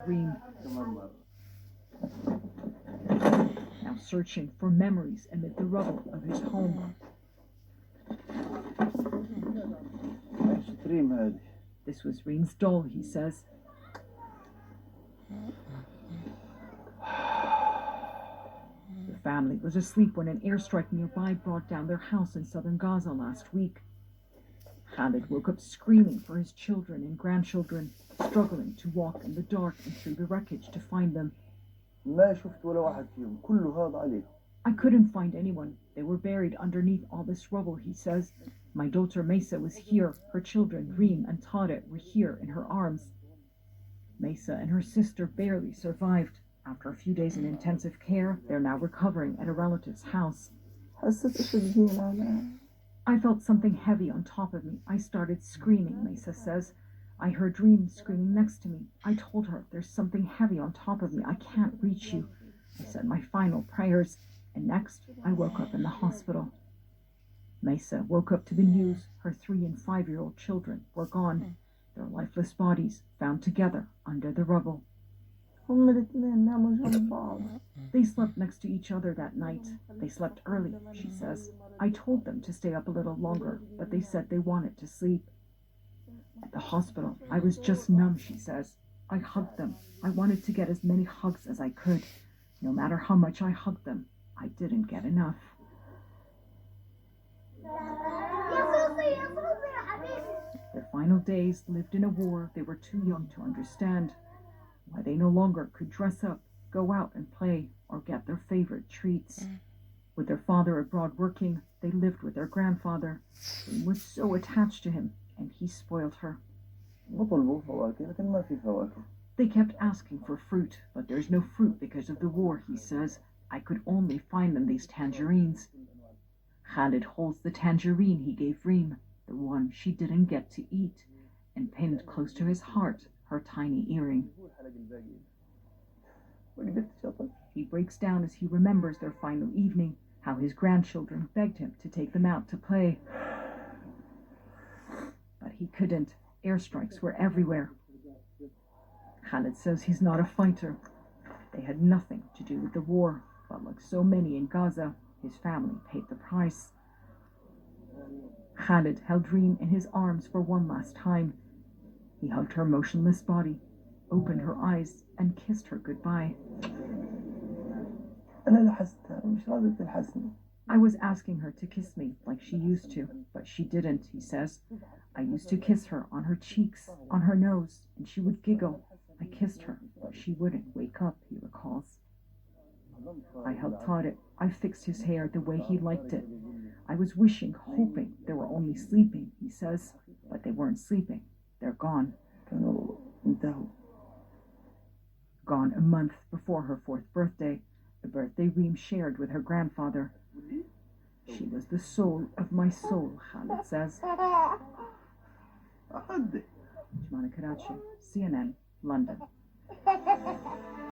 Reem, now searching for memories amid the rubble of his home. This was Reem's doll, he says. The family was asleep when an airstrike nearby brought down their house in southern Gaza last week. Khalid woke up screaming for his children and grandchildren, struggling to walk in the dark and through the wreckage to find them. I couldn't find anyone. They were buried underneath all this rubble, he says. My daughter Mesa was here. Her children, Reem and Tarek, were here in her arms. Mesa and her sister barely survived. After a few days in intensive care, they're now recovering at a relative's house. I felt something heavy on top of me. I started screaming, Mesa says. I heard Reem screaming next to me. I told her, there's something heavy on top of me. I can't reach you. I said my final prayers, and next I woke up in the hospital. Mesa woke up to the news. Her 3- and 5-year-old children were gone. Their lifeless bodies found together under the rubble. They slept next to each other that night. They slept early, she says. I told them to stay up a little longer, but they said they wanted to sleep. At the hospital, I was just numb, she says. I hugged them. I wanted to get as many hugs as I could. No matter how much I hugged them, I didn't get enough. Their final days lived in a war they were too young to understand. Why they no longer could dress up, go out and play, or get their favorite treats. With their father abroad working, they lived with their grandfather. They was so attached to him, and he spoiled her. They kept asking for fruit, but there's no fruit because of the war, he says. I could only find them these tangerines. Khalid holds the tangerine he gave Reem, the one she didn't get to eat, and pinned close to his heart, her tiny earring. He breaks down as he remembers their final evening, how his grandchildren begged him to take them out to play. But he couldn't. Airstrikes were everywhere. Khalid says he's not a fighter. They had nothing to do with the war, but like so many in Gaza, his family paid the price. Khalid held Reem in his arms for one last time. He hugged her motionless body, opened her eyes, and kissed her goodbye. I was asking her to kiss me like she used to, but she didn't, he says. I used to kiss her on her cheeks, on her nose, and she would giggle. I kissed her, but she wouldn't wake up, he recalls. I helped Tarek. I fixed his hair the way he liked it. I was wishing, hoping they were only sleeping, he says, but they weren't sleeping. They're gone. Gone a month before her 4th birthday, the birthday Reem shared with her grandfather. She was the soul of my soul, Khalid says. Jumana Karachi, CNN, London.